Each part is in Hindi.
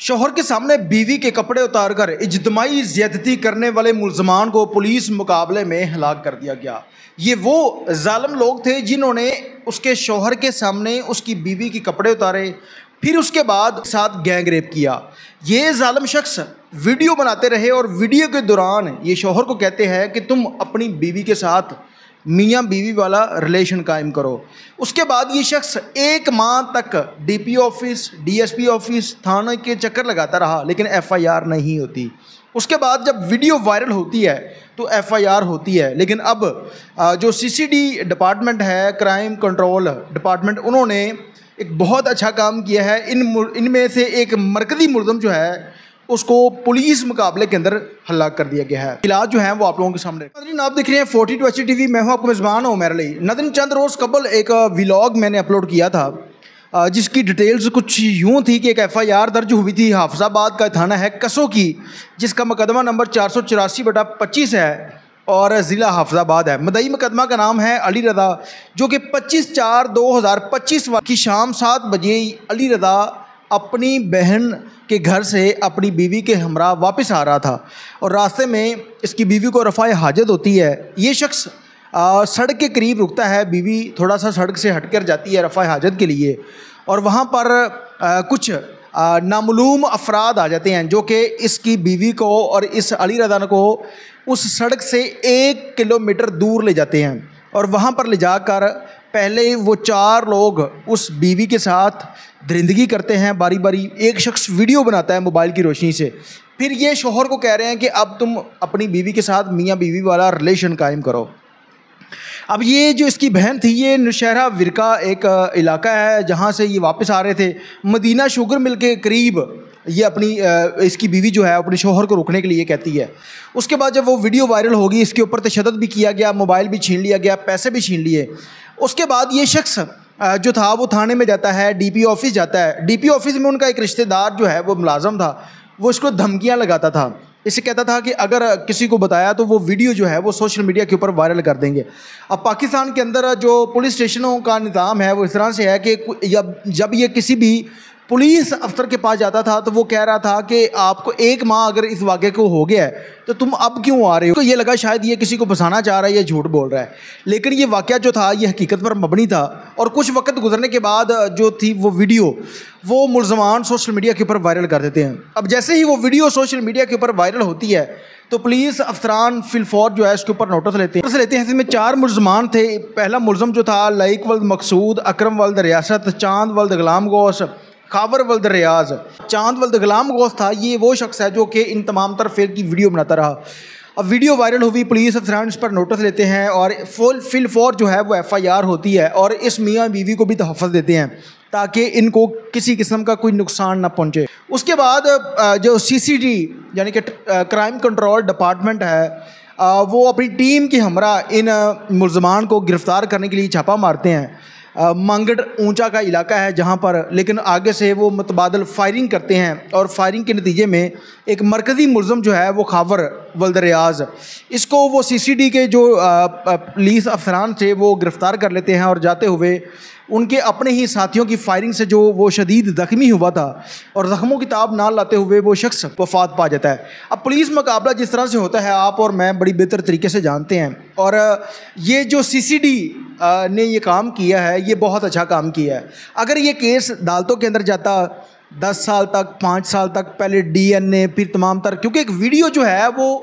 शौहर के सामने बीवी के कपड़े उतारकर इज्तिमाई ज़्यादती करने वाले मुलजमान को पुलिस मुकाबले में हलाक कर दिया गया। ये वो जालिम लोग थे जिन्होंने उसके शौहर के सामने उसकी बीवी के कपड़े उतारे, फिर उसके बाद साथ गैंग रेप किया। ये जालिम शख्स वीडियो बनाते रहे और वीडियो के दौरान ये शौहर को कहते हैं कि तुम अपनी बीवी के साथ मियाँ बीवी वाला रिलेशन कायम करो। उसके बाद ये शख्स 1 माह तक डीपी ऑफिस, डीएसपी ऑफिस, थाने के चक्कर लगाता रहा, लेकिन एफआईआर नहीं होती। उसके बाद जब वीडियो वायरल होती है तो एफआईआर होती है, लेकिन अब जो सीसीडी डिपार्टमेंट है, क्राइम कंट्रोल डिपार्टमेंट, उन्होंने एक बहुत अच्छा काम किया है। इनमें से एक मरकज़ी मुलज़म जो है उसको पुलिस मुकाबले के अंदर हलाक कर दिया गया है। इलाज जो है वो आप लोगों के सामने। नाज़रीन, आप देख रहे हैं 42 HD TV। मैं हूं आपका मेज़बान उमर अली। नाज़रीन, चंद रोज़ कबल एक व्लॉग मैंने अपलोड किया था जिसकी डिटेल्स कुछ यूँ थी कि एक एफआईआर दर्ज हुई थी हाफिज़ाबाद का थाना है कसो की, जिसका मुकदमा नंबर 484/25 है और ज़िला हाफिज़ाबाद है। मदई मुकदमा का नाम है अली रज़ा, जो कि 25/4/2025 की शाम 7 बजे अली रज़ा अपनी बहन के घर से अपनी बीवी के हमरा वापस आ रहा था और रास्ते में इसकी बीवी को रफ़ाए हाजत होती है। ये शख्स सड़क के करीब रुकता है, बीवी थोड़ा सा सड़क से हटकर जाती है रफ़ाए हाजत के लिए, और वहाँ पर कुछ नामालूम अफराद आ जाते हैं जो कि इसकी बीवी को और इस अली रज़ा को उस सड़क से 1 किलोमीटर दूर ले जाते हैं और वहाँ पर ले जाकर पहले वो 4 लोग उस बीवी के साथ दरिंदगी करते हैं बारी बारी। एक शख्स वीडियो बनाता है मोबाइल की रोशनी से, फिर ये शौहर को कह रहे हैं कि अब तुम अपनी बीवी के साथ मियाँ बीवी वाला रिलेशन कायम करो। अब ये जो इसकी बहन थी, ये नौशहरा विरका एक इलाका है जहाँ से ये वापस आ रहे थे। मदीना शुगर मिल के करीब ये अपनी इसकी बीवी जो है अपने शौहर को रोकने के लिए कहती है। उसके बाद जब वो वीडियो वायरल होगी, इसके ऊपर तशद्दुद भी किया गया, मोबाइल भी छीन लिया गया, पैसे भी छीन लिए। उसके बाद ये शख्स जो था वो थाने में जाता है, डीपी ऑफिस जाता है। डीपी ऑफिस में उनका एक रिश्तेदार जो है वो मुलाजम था, वो इसको धमकियां लगाता था। इसे कहता था कि अगर किसी को बताया तो वो वीडियो जो है वो सोशल मीडिया के ऊपर वायरल कर देंगे। अब पाकिस्तान के अंदर जो पुलिस स्टेशनों का निज़ाम है वो इस तरह से है कि जब ये किसी भी पुलिस अफसर के पास जाता था तो वो कह रहा था कि आपको 1 माह अगर इस वाक़े को हो गया है तो तुम अब क्यों आ रहे हो। तो ये लगा शायद ये किसी को फंसाना चाह रहा है, ये झूठ बोल रहा है, लेकिन ये वाक़या जो था ये हकीकत पर मबनी था। और कुछ वक्त गुजरने के बाद जो थी वो वीडियो वो मुलज़मान सोशल मीडिया के ऊपर वायरल कर देते हैं। अब जैसे ही वो वीडियो सोशल मीडिया के ऊपर वायरल होती है तो पुलिस अफसरान फिलफौर जो है इसके ऊपर नोटिस लेते हैं। इसमें 4 मुलज़मान थे। पहला मुलज़म जो था लाइक वल्द मकसूद, अकरम वल्द रियासत, चांद वल्द गुलाम गौस, खावर वल्द रियाज। चांद वल्द गुलाम गौस था, ये वो शख्स है जो कि इन तमाम तरफेर की वीडियो बनाता रहा। अब वीडियो वायरल हुई, पुलिस अफसरान इस पर नोटिस लेते हैं और फिलफौर जो है वो एफआईआर होती है और इस मियाँ बीवी को भी तहफ़्फ़ुज़ देते हैं ताकि इनको किसी किस्म का कोई नुकसान ना पहुँचे। उसके बाद जो सीसीडी यानी कि क्राइम कंट्रोल डिपार्टमेंट है वो अपनी टीम के हमरा इन मुलज़मान को गिरफ़्तार करने के लिए छापा मारते हैं। मांगड़ ऊंचा का इलाका है जहां पर, लेकिन आगे से वो मुतबादल फायरिंग करते हैं और फायरिंग के नतीजे में एक मरकज़ी मुलज़म जो है वो खावर वल्द रियाज, इसको वो सीसीडी के जो पुलिस अफसरान थे वो गिरफ़्तार कर लेते हैं और जाते हुए उनके अपने ही साथियों की फायरिंग से जो वो शदीद ज़ख्मी हुआ था और ज़ख्मों की ताब ना लाते हुए वो शख्स वफ़ात पा जाता है। अब पुलिस मुकाबला जिस तरह से होता है आप और मैं बड़ी बेहतर तरीके से जानते हैं, और ये जो सीसीडी ने ये काम किया है ये बहुत अच्छा काम किया है। अगर ये केस अदालतों के अंदर जाता 10 साल तक, 5 साल तक, पहले डीएनए फिर तमाम तर, क्योंकि एक वीडियो जो है वो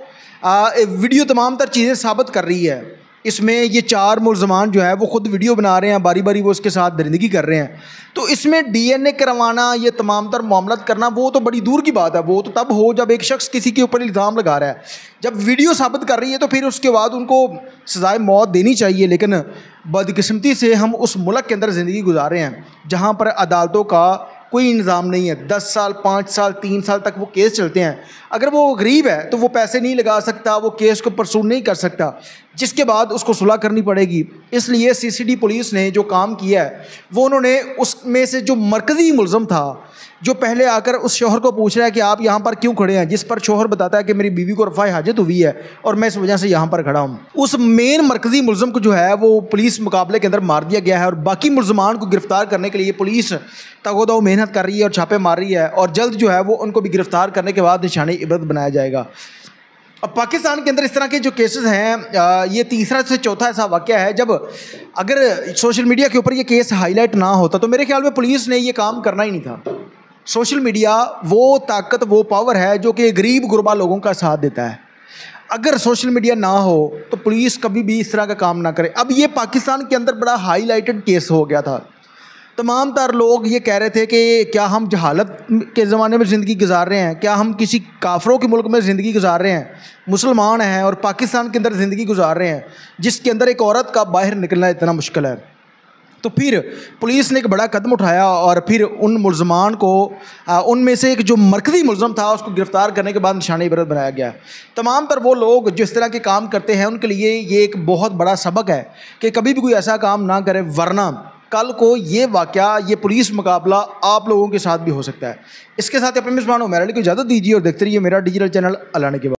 वीडियो तमाम तर चीज़ें साबित कर रही है। इसमें ये 4 मुलज़मान जो है वो ख़ुद वीडियो बना रहे हैं, बारी बारी वो उसके साथ दरिंदगी कर रहे हैं, तो इसमें डीएनए करवाना, ये तमाम तर मामलात करना वो तो बड़ी दूर की बात है। वो तो तब हो जब एक शख्स किसी के ऊपर इल्ज़ाम लगा रहा है। जब वीडियो साबित कर रही है तो फिर उसके बाद उनको सज़ाए मौत देनी चाहिए, लेकिन बदकिस्मती से हम उस मुल्क के अंदर ज़िंदगी गुजार रहे हैं जहाँ पर अदालतों का कोई इंतज़ाम नहीं है। 10 साल, 5 साल, 3 साल तक वो केस चलते हैं। अगर वो गरीब है तो वो पैसे नहीं लगा सकता, वो केस को परसून नहीं कर सकता, जिसके बाद उसको सुलह करनी पड़ेगी। इसलिए सीसीडी पुलिस ने जो काम किया है वो उन्होंने उसमें से जो मरकज़ी मुलज़म था, जो पहले आकर उस शौहर को पूछ रहा है कि आप यहाँ पर क्यों खड़े हैं, जिस पर शौहर बताता है कि मेरी बीवी को रफ़ाए हाजत हुई है और मैं इस वजह से यहाँ पर खड़ा हूँ, उस मेन मरकज़ी मुलज़म को जो है वो पुलिस मुकाबले के अंदर मार दिया गया है। और बाकी मुलज़मान को गिरफ़्तार करने के लिए पुलिस तगोदो मेहनत कर रही है और छापे मार रही है, और जल्द जो है वो उनको भी गिरफ़्तार करने के बाद निशानी इबरत बनाया जाएगा। अब पाकिस्तान के अंदर इस तरह के जो केसेस हैं, ये तीसरा से चौथा ऐसा वाक़या है जब अगर सोशल मीडिया के ऊपर ये केस हाईलाइट ना होता तो मेरे ख्याल में पुलिस ने ये काम करना ही नहीं था। सोशल मीडिया वो ताकत, वो पावर है जो कि गरीब गुरबा लोगों का साथ देता है। अगर सोशल मीडिया ना हो तो पुलिस कभी भी इस तरह का काम ना करे। अब ये पाकिस्तान के अंदर बड़ा हाईलाइटेड केस हो गया था। तमाम तर लोग ये कह रहे थे कि क्या हम जहालत के ज़माने में ज़िंदगी गुजार रहे हैं, क्या हम किसी काफरों के मुल्क में ज़िंदगी गुजार रहे हैं, मुसलमान हैं और पाकिस्तान के अंदर ज़िंदगी गुजार रहे हैं जिसके अंदर एक औरत का बाहर निकलना इतना मुश्किल है। तो फिर पुलिस ने एक बड़ा कदम उठाया और फिर उन मुलज़मान को, उनमें से एक जो मरकज़ी मुलज़म था उसको गिरफ़्तार करने के बाद निशानी इबरत बनाया गया। तमाम तर वो लोग जो इस तरह के काम करते हैं उनके लिए ये एक बहुत बड़ा सबक है कि कभी भी कोई ऐसा काम ना करें, वरना कल को ये वाक़या, ये पुलिस मुकाबला आप लोगों के साथ भी हो सकता है। इसके साथ अपने मेज़बान उमैर अली को इजाज़त दीजिए और देखते रहिए मेरा डिजिटल चैनल अल्लाह ने के बाद।